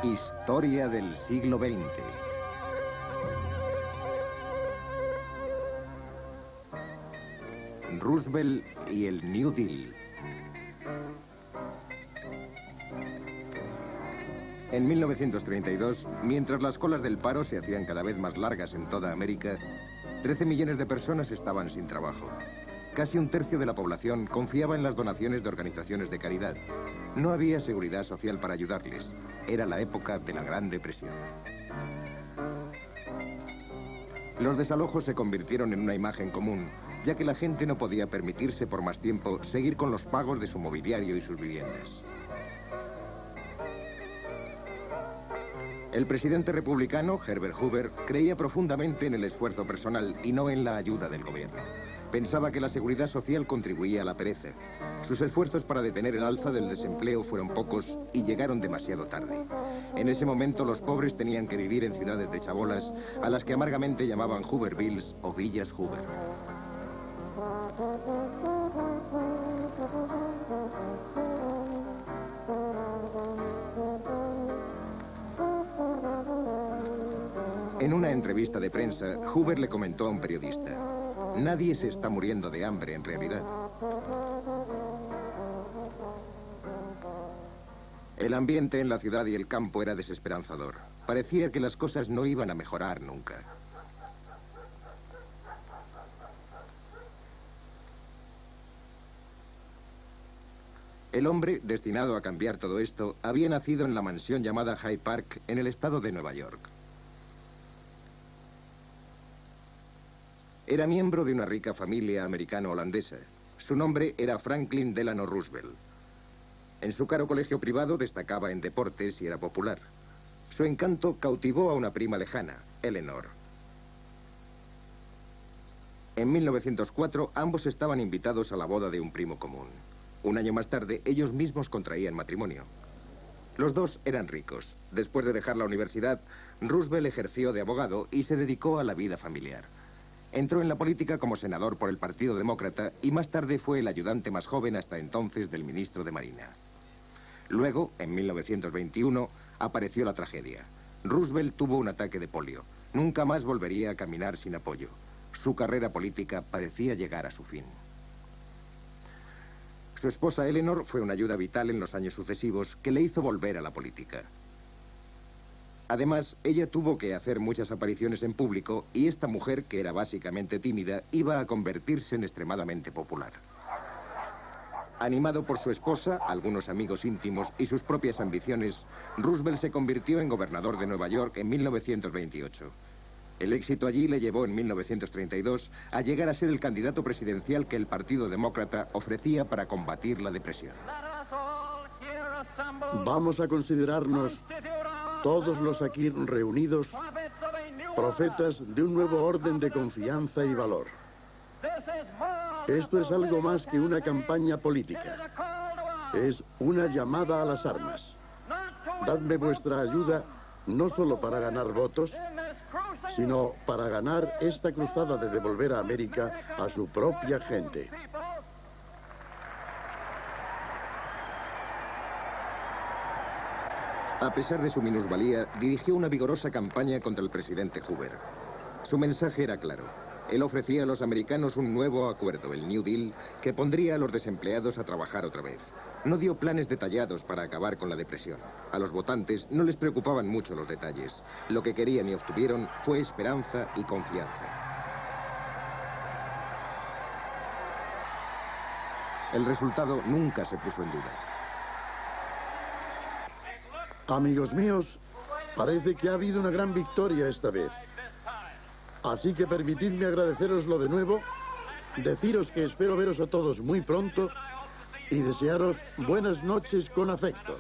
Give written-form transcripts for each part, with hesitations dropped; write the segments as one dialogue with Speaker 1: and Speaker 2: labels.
Speaker 1: Historia del siglo XX. Roosevelt y el New Deal. En 1932, mientras las colas del paro se hacían cada vez más largas en toda América, 13 millones de personas estaban sin trabajo. Casi un tercio de la población confiaba en las donaciones de organizaciones de caridad. No había seguridad social para ayudarles. Era la época de la Gran Depresión. Los desalojos se convirtieron en una imagen común, ya que la gente no podía permitirse por más tiempo seguir con los pagos de su mobiliario y sus viviendas. El presidente republicano, Herbert Hoover, creía profundamente en el esfuerzo personal y no en la ayuda del gobierno. Pensaba que la seguridad social contribuía a la pereza. Sus esfuerzos para detener el alza del desempleo fueron pocos y llegaron demasiado tarde. En ese momento los pobres tenían que vivir en ciudades de chabolas, a las que amargamente llamaban Hoovervilles o Villas Hoover. En una entrevista de prensa, Hoover le comentó a un periodista: nadie se está muriendo de hambre en realidad. El ambiente en la ciudad y el campo era desesperanzador. Parecía que las cosas no iban a mejorar nunca. El hombre, destinado a cambiar todo esto, había nacido en la mansión llamada Hyde Park, en el estado de Nueva York. Era miembro de una rica familia americano-holandesa. Su nombre era Franklin Delano Roosevelt. En su caro colegio privado destacaba en deportes y era popular. Su encanto cautivó a una prima lejana, Eleanor. En 1904, ambos estaban invitados a la boda de un primo común. Un año más tarde, ellos mismos contraían matrimonio. Los dos eran ricos. Después de dejar la universidad, Roosevelt ejerció de abogado y se dedicó a la vida familiar. Entró en la política como senador por el Partido Demócrata y más tarde fue el ayudante más joven hasta entonces del ministro de Marina. Luego, en 1921, apareció la tragedia. Roosevelt tuvo un ataque de polio. Nunca más volvería a caminar sin apoyo. Su carrera política parecía llegar a su fin. Su esposa Eleanor fue una ayuda vital en los años sucesivos que le hizo volver a la política. Además, ella tuvo que hacer muchas apariciones en público y esta mujer, que era básicamente tímida, iba a convertirse en extremadamente popular. Animado por su esposa, algunos amigos íntimos y sus propias ambiciones, Roosevelt se convirtió en gobernador de Nueva York en 1928. El éxito allí le llevó en 1932 a llegar a ser el candidato presidencial que el Partido Demócrata ofrecía para combatir la depresión.
Speaker 2: Vamos a considerarnos, todos los aquí reunidos, profetas de un nuevo orden de confianza y valor. Esto es algo más que una campaña política. Es una llamada a las armas. Dadme vuestra ayuda, no solo para ganar votos, sino para ganar esta cruzada de devolver a América a su propia gente.
Speaker 1: A pesar de su minusvalía, dirigió una vigorosa campaña contra el presidente Hoover. Su mensaje era claro. Él ofrecía a los americanos un nuevo acuerdo, el New Deal, que pondría a los desempleados a trabajar otra vez. No dio planes detallados para acabar con la depresión. A los votantes no les preocupaban mucho los detalles. Lo que querían y obtuvieron fue esperanza y confianza. El resultado nunca se puso en duda.
Speaker 2: Amigos míos, parece que ha habido una gran victoria esta vez. Así que permitidme agradeceroslo de nuevo, deciros que espero veros a todos muy pronto y desearos buenas noches con afecto.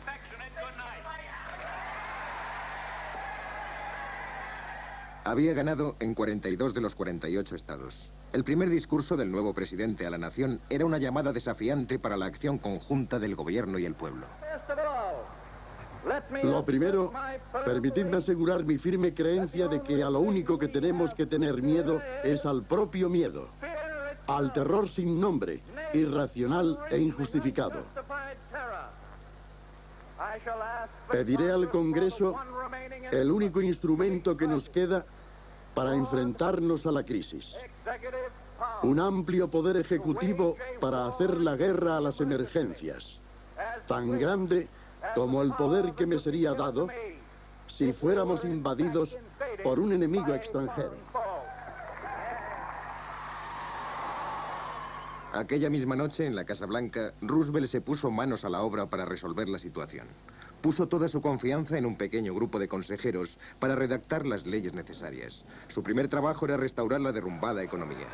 Speaker 1: Había ganado en 42 de los 48 estados. El primer discurso del nuevo presidente a la nación era una llamada desafiante para la acción conjunta del gobierno y el pueblo.
Speaker 2: Lo primero, permitidme asegurar mi firme creencia de que a lo único que tenemos que tener miedo es al propio miedo, al terror sin nombre, irracional e injustificado. Pediré al Congreso el único instrumento que nos queda para enfrentarnos a la crisis. Un amplio poder ejecutivo para hacer la guerra a las emergencias, tan grande como el poder que me sería dado si fuéramos invadidos por un enemigo extranjero.
Speaker 1: Aquella misma noche, en la Casa Blanca, Roosevelt se puso manos a la obra para resolver la situación. Puso toda su confianza en un pequeño grupo de consejeros para redactar las leyes necesarias. Su primer trabajo era restaurar la derrumbada economía.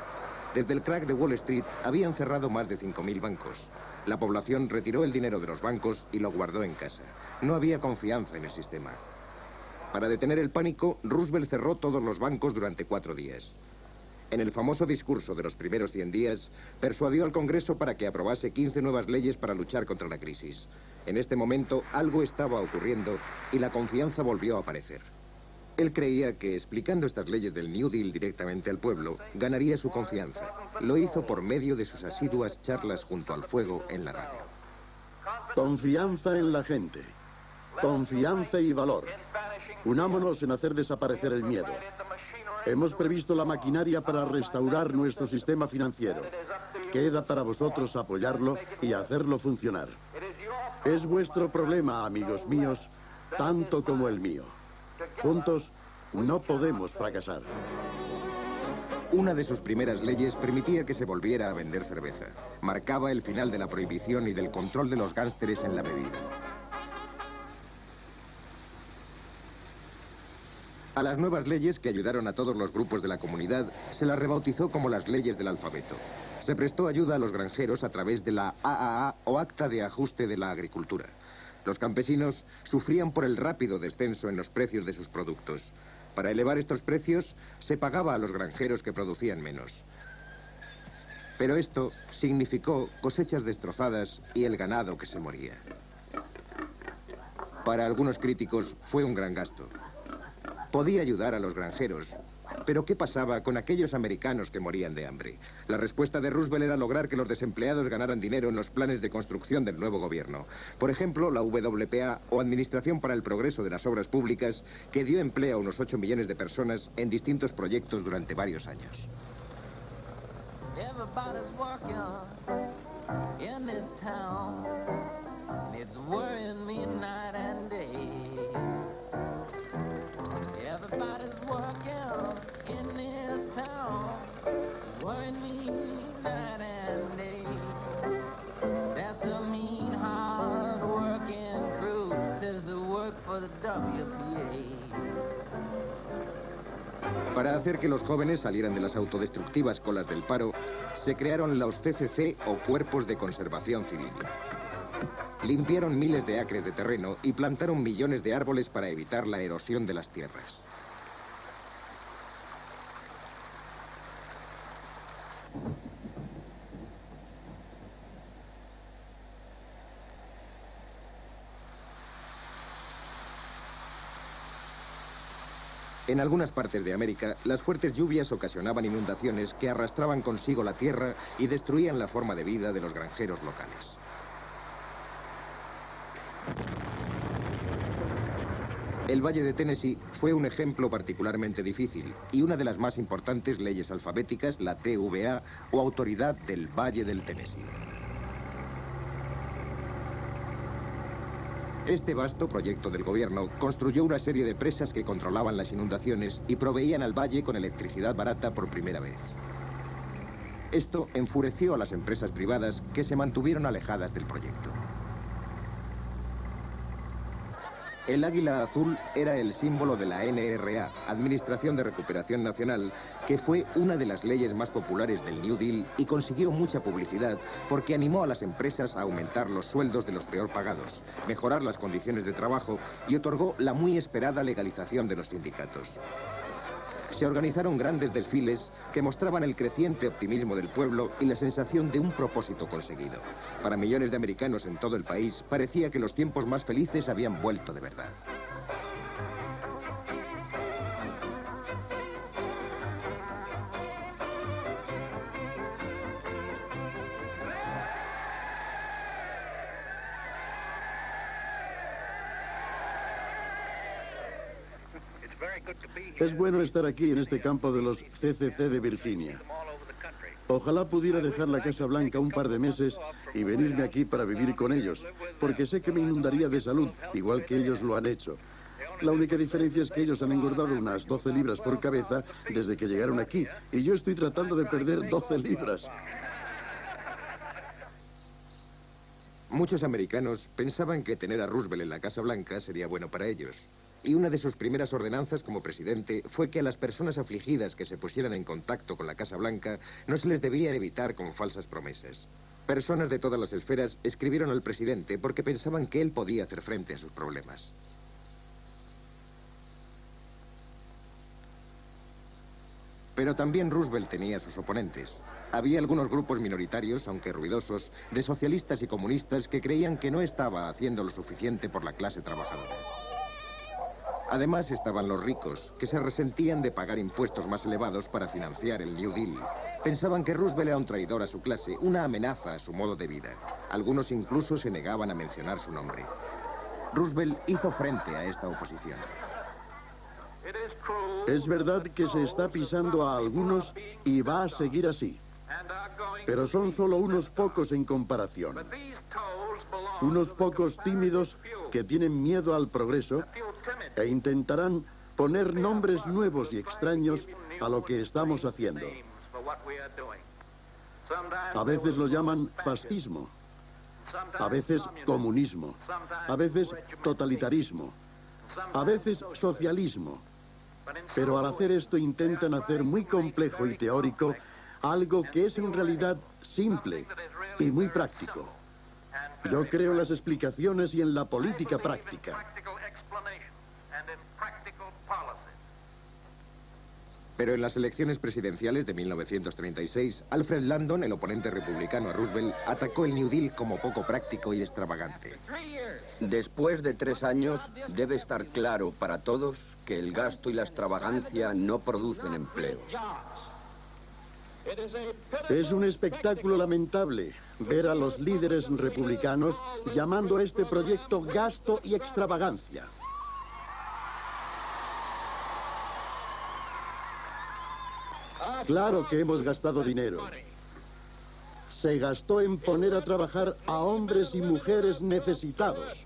Speaker 1: Desde el crack de Wall Street habían cerrado más de 5.000 bancos. La población retiró el dinero de los bancos y lo guardó en casa. No había confianza en el sistema. Para detener el pánico, Roosevelt cerró todos los bancos durante 4 días. En el famoso discurso de los primeros 100 días, persuadió al Congreso para que aprobase 15 nuevas leyes para luchar contra la crisis. En este momento, algo estaba ocurriendo y la confianza volvió a aparecer. Él creía que, explicando estas leyes del New Deal directamente al pueblo, ganaría su confianza. Lo hizo por medio de sus asiduas charlas junto al fuego en la radio.
Speaker 2: Confianza en la gente. Confianza y valor. Unámonos en hacer desaparecer el miedo. Hemos previsto la maquinaria para restaurar nuestro sistema financiero. Queda para vosotros apoyarlo y hacerlo funcionar. Es vuestro problema, amigos míos, tanto como el mío. Juntos no podemos fracasar.
Speaker 1: Una de sus primeras leyes permitía que se volviera a vender cerveza. Marcaba el final de la prohibición y del control de los gánsteres en la bebida. A las nuevas leyes, que ayudaron a todos los grupos de la comunidad, se las rebautizó como las leyes del alfabeto. Se prestó ayuda a los granjeros a través de la AAA o Acta de Ajuste de la Agricultura. Los campesinos sufrían por el rápido descenso en los precios de sus productos. Para elevar estos precios, se pagaba a los granjeros que producían menos. Pero esto significó cosechas destrozadas y el ganado que se moría. Para algunos críticos fue un gran gasto. Podía ayudar a los granjeros, pero ¿qué pasaba con aquellos americanos que morían de hambre? La respuesta de Roosevelt era lograr que los desempleados ganaran dinero en los planes de construcción del nuevo gobierno. Por ejemplo, la WPA, o Administración para el Progreso de las Obras Públicas, que dio empleo a unos 8 millones de personas en distintos proyectos durante varios años. Para hacer que los jóvenes salieran de las autodestructivas colas del paro, se crearon los CCC o Cuerpos de Conservación Civil. Limpiaron miles de acres de terreno y plantaron millones de árboles para evitar la erosión de las tierras. En algunas partes de América, las fuertes lluvias ocasionaban inundaciones que arrastraban consigo la tierra y destruían la forma de vida de los granjeros locales. El Valle de Tennessee fue un ejemplo particularmente difícil y una de las más importantes leyes alfabéticas, la TVA, o Autoridad del Valle del Tennessee. Este vasto proyecto del gobierno construyó una serie de presas que controlaban las inundaciones y proveían al valle con electricidad barata por primera vez. Esto enfureció a las empresas privadas que se mantuvieron alejadas del proyecto. El águila azul era el símbolo de la NRA, Administración de Recuperación Nacional, que fue una de las leyes más populares del New Deal y consiguió mucha publicidad porque animó a las empresas a aumentar los sueldos de los peor pagados, mejorar las condiciones de trabajo y otorgó la muy esperada legalización de los sindicatos. Se organizaron grandes desfiles que mostraban el creciente optimismo del pueblo y la sensación de un propósito conseguido. Para millones de americanos en todo el país, parecía que los tiempos más felices habían vuelto de verdad.
Speaker 2: Es bueno estar aquí en este campo de los CCC de Virginia. Ojalá pudiera dejar la Casa Blanca un par de meses y venirme aquí para vivir con ellos, porque sé que me inundaría de salud, igual que ellos lo han hecho. La única diferencia es que ellos han engordado unas 12 libras por cabeza desde que llegaron aquí, y yo estoy tratando de perder 12 libras.
Speaker 1: Muchos americanos pensaban que tener a Roosevelt en la Casa Blanca sería bueno para ellos. Y una de sus primeras ordenanzas como presidente fue que a las personas afligidas que se pusieran en contacto con la Casa Blanca no se les debía evitar con falsas promesas. Personas de todas las esferas escribieron al presidente porque pensaban que él podía hacer frente a sus problemas. Pero también Roosevelt tenía sus oponentes. Había algunos grupos minoritarios, aunque ruidosos, de socialistas y comunistas que creían que no estaba haciendo lo suficiente por la clase trabajadora. Además estaban los ricos, que se resentían de pagar impuestos más elevados para financiar el New Deal. Pensaban que Roosevelt era un traidor a su clase, una amenaza a su modo de vida. Algunos incluso se negaban a mencionar su nombre. Roosevelt hizo frente a esta oposición.
Speaker 2: Es verdad que se está pisando a algunos y va a seguir así. Pero son solo unos pocos en comparación. Unos pocos tímidos que tienen miedo al progreso e intentarán poner nombres nuevos y extraños a lo que estamos haciendo. A veces lo llaman fascismo, a veces comunismo, a veces totalitarismo, a veces socialismo. Pero al hacer esto intentan hacer muy complejo y teórico algo que es en realidad simple y muy práctico. Yo creo en las explicaciones y en la política práctica.
Speaker 1: Pero en las elecciones presidenciales de 1936, Alfred Landon, el oponente republicano a Roosevelt, atacó el New Deal como poco práctico y extravagante.
Speaker 3: Después de 3 años, debe estar claro para todos que el gasto y la extravagancia no producen empleo.
Speaker 2: Es un espectáculo lamentable ver a los líderes republicanos llamando a este proyecto gasto y extravagancia. Claro que hemos gastado dinero. Se gastó en poner a trabajar a hombres y mujeres necesitados.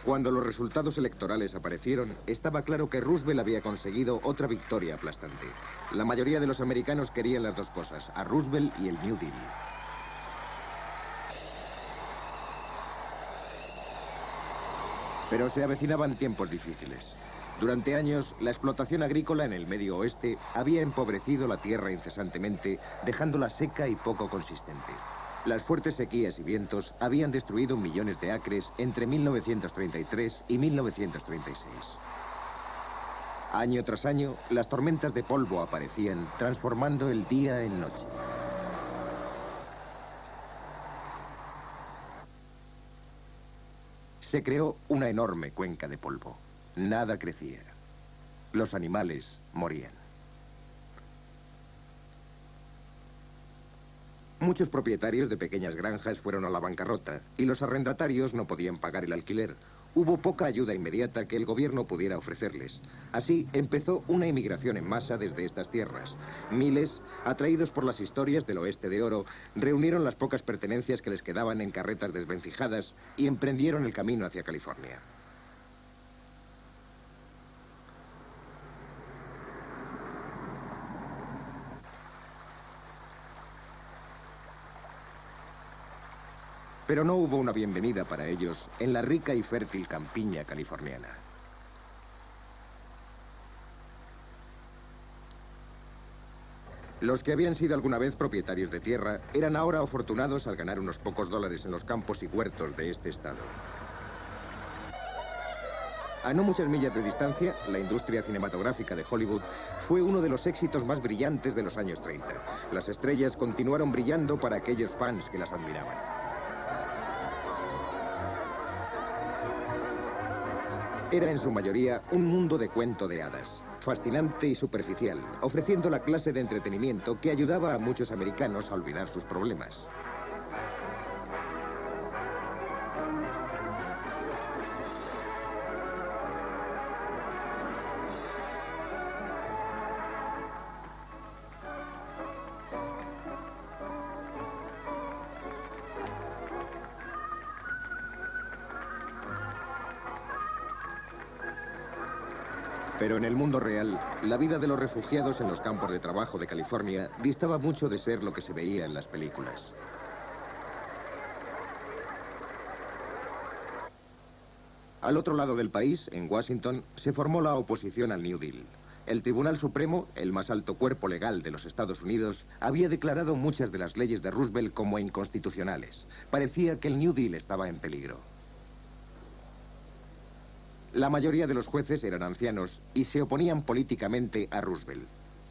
Speaker 1: Cuando los resultados electorales aparecieron, estaba claro que Roosevelt había conseguido otra victoria aplastante. La mayoría de los americanos querían las dos cosas, a Roosevelt y el New Deal. Pero se avecinaban tiempos difíciles. Durante años, la explotación agrícola en el Medio Oeste había empobrecido la tierra incesantemente, dejándola seca y poco consistente. Las fuertes sequías y vientos habían destruido millones de acres entre 1933 y 1936. Año tras año, las tormentas de polvo aparecían, transformando el día en noche. Se creó una enorme cuenca de polvo. Nada crecía. Los animales morían. Muchos propietarios de pequeñas granjas fueron a la bancarrota y los arrendatarios no podían pagar el alquiler. Hubo poca ayuda inmediata que el gobierno pudiera ofrecerles. Así empezó una inmigración en masa desde estas tierras. Miles, atraídos por las historias del oeste de oro, reunieron las pocas pertenencias que les quedaban en carretas desvencijadas y emprendieron el camino hacia California. Pero no hubo una bienvenida para ellos en la rica y fértil campiña californiana. Los que habían sido alguna vez propietarios de tierra eran ahora afortunados al ganar unos pocos dólares en los campos y huertos de este estado. A no muchas millas de distancia, la industria cinematográfica de Hollywood fue uno de los éxitos más brillantes de los años 30. Las estrellas continuaron brillando para aquellos fans que las admiraban. Era en su mayoría un mundo de cuento de hadas, fascinante y superficial, ofreciendo la clase de entretenimiento que ayudaba a muchos americanos a olvidar sus problemas. Pero en el mundo real, la vida de los refugiados en los campos de trabajo de California distaba mucho de ser lo que se veía en las películas. Al otro lado del país, en Washington, se formó la oposición al New Deal. El Tribunal Supremo, el más alto cuerpo legal de los Estados Unidos, había declarado muchas de las leyes de Roosevelt como inconstitucionales. Parecía que el New Deal estaba en peligro. La mayoría de los jueces eran ancianos y se oponían políticamente a Roosevelt.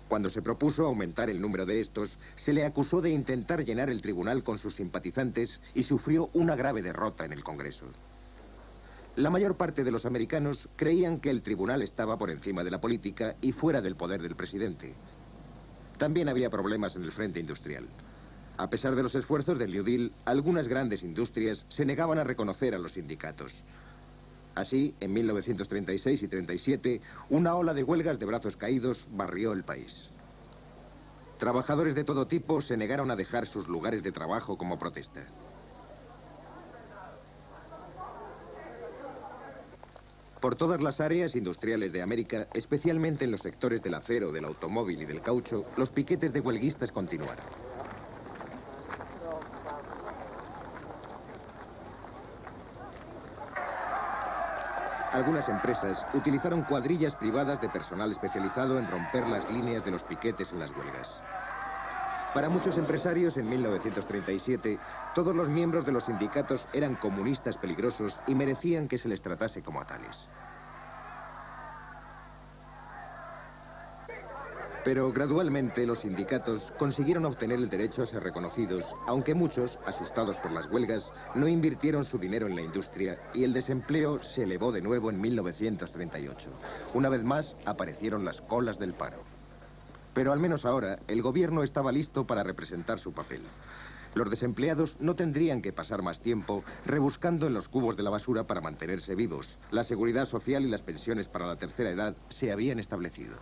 Speaker 1: Cuando se propuso aumentar el número de estos, se le acusó de intentar llenar el tribunal con sus simpatizantes y sufrió una grave derrota en el Congreso. La mayor parte de los americanos creían que el tribunal estaba por encima de la política y fuera del poder del presidente. También había problemas en el frente industrial. A pesar de los esfuerzos del New Deal, algunas grandes industrias se negaban a reconocer a los sindicatos. Así, en 1936 y 37, una ola de huelgas de brazos caídos barrió el país. Trabajadores de todo tipo se negaron a dejar sus lugares de trabajo como protesta. Por todas las áreas industriales de América, especialmente en los sectores del acero, del automóvil y del caucho, los piquetes de huelguistas continuaron. Algunas empresas utilizaron cuadrillas privadas de personal especializado en romper las líneas de los piquetes en las huelgas. Para muchos empresarios, en 1937, todos los miembros de los sindicatos eran comunistas peligrosos y merecían que se les tratase como a tales. Pero gradualmente los sindicatos consiguieron obtener el derecho a ser reconocidos, aunque muchos, asustados por las huelgas, no invirtieron su dinero en la industria y el desempleo se elevó de nuevo en 1938. Una vez más aparecieron las colas del paro. Pero al menos ahora, el gobierno estaba listo para representar su papel. Los desempleados no tendrían que pasar más tiempo rebuscando en los cubos de la basura para mantenerse vivos. La seguridad social y las pensiones para la tercera edad se habían establecido.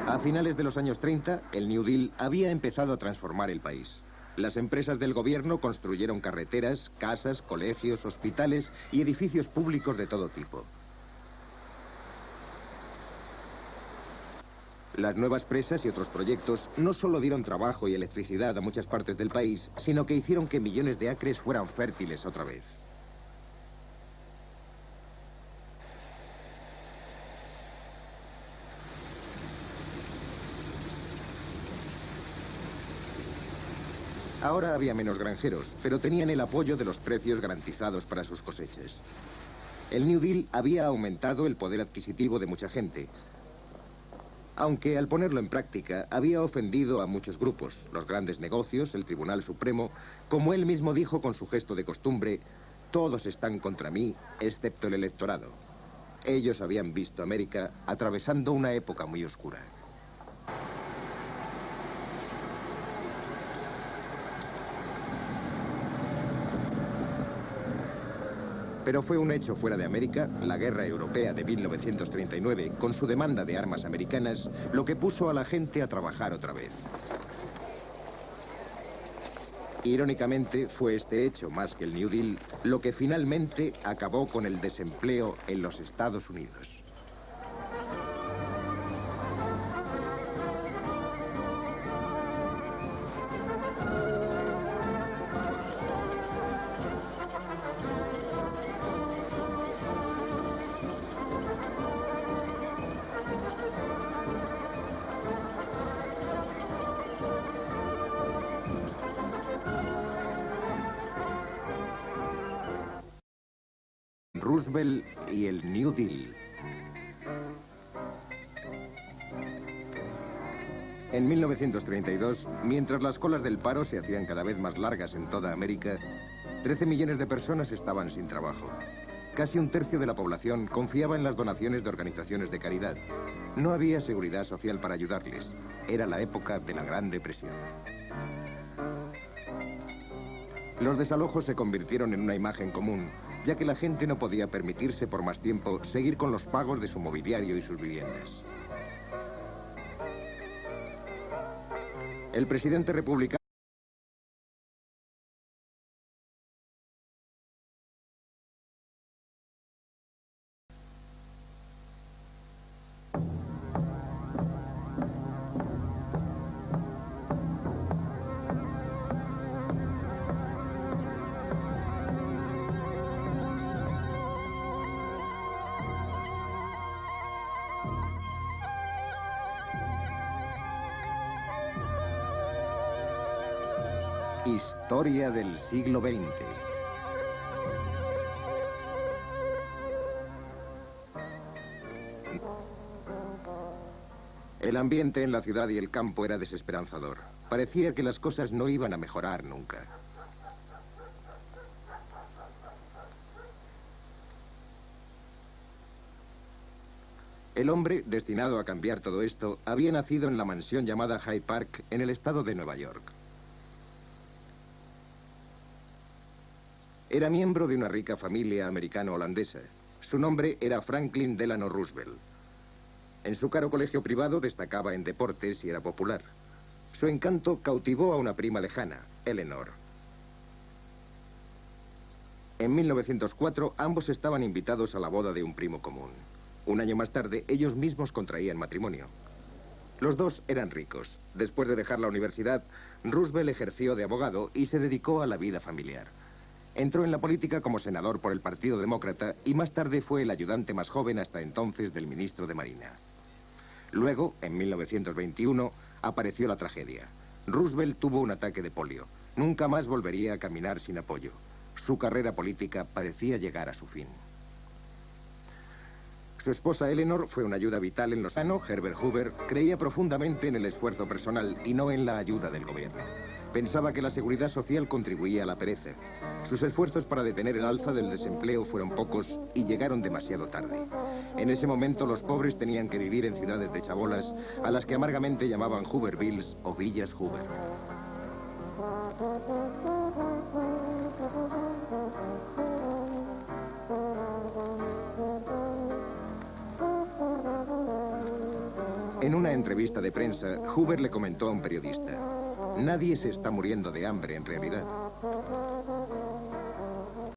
Speaker 1: A finales de los años 30, el New Deal había empezado a transformar el país. Las empresas del gobierno construyeron carreteras, casas, colegios, hospitales y edificios públicos de todo tipo. Las nuevas presas y otros proyectos no solo dieron trabajo y electricidad a muchas partes del país, sino que hicieron que millones de acres fueran fértiles otra vez. Ahora había menos granjeros, pero tenían el apoyo de los precios garantizados para sus cosechas. El New Deal había aumentado el poder adquisitivo de mucha gente, aunque al ponerlo en práctica había ofendido a muchos grupos, los grandes negocios, el Tribunal Supremo, como él mismo dijo con su gesto de costumbre, todos están contra mí, excepto el electorado. Ellos habían visto América atravesando una época muy oscura. Pero fue un hecho fuera de América, la guerra europea de 1939, con su demanda de armas americanas, lo que puso a la gente a trabajar otra vez. Irónicamente, fue este hecho, más que el New Deal, lo que finalmente acabó con el desempleo en los Estados Unidos. Roosevelt y el New Deal. En 1932, mientras las colas del paro se hacían cada vez más largas en toda América, 13 millones de personas estaban sin trabajo. Casi un tercio de la población confiaba en las donaciones de organizaciones de caridad. No había seguridad social para ayudarles. Era la época de la Gran Depresión. Los desalojos se convirtieron en una imagen común, ya que la gente no podía permitirse por más tiempo seguir con los pagos de su mobiliario y sus viviendas. El presidente republicano Historia del siglo XX. El ambiente en la ciudad y el campo era desesperanzador. Parecía que las cosas no iban a mejorar nunca. El hombre, destinado a cambiar todo esto, había nacido en la mansión llamada Hyde Park, en el estado de Nueva York. Era miembro de una rica familia americano-holandesa. Su nombre era Franklin Delano Roosevelt. En su caro colegio privado destacaba en deportes y era popular. Su encanto cautivó a una prima lejana, Eleanor. En 1904, ambos estaban invitados a la boda de un primo común. Un año más tarde, ellos mismos contraían matrimonio. Los dos eran ricos. Después de dejar la universidad, Roosevelt ejerció de abogado y se dedicó a la vida familiar. Entró en la política como senador por el Partido Demócrata y más tarde fue el ayudante más joven hasta entonces del ministro de Marina. Luego, en 1921, apareció la tragedia. Roosevelt tuvo un ataque de polio. Nunca más volvería a caminar sin apoyo. Su carrera política parecía llegar a su fin. Su esposa Eleanor fue una ayuda vital en los años. Herbert Hoover creía profundamente en el esfuerzo personal y no en la ayuda del gobierno. Pensaba que la seguridad social contribuía a la pereza. Sus esfuerzos para detener el alza del desempleo fueron pocos y llegaron demasiado tarde. En ese momento los pobres tenían que vivir en ciudades de chabolas a las que amargamente llamaban Hoovervilles o villas Hoover. En una entrevista de prensa, Hoover le comentó a un periodista: nadie se está muriendo de hambre en realidad.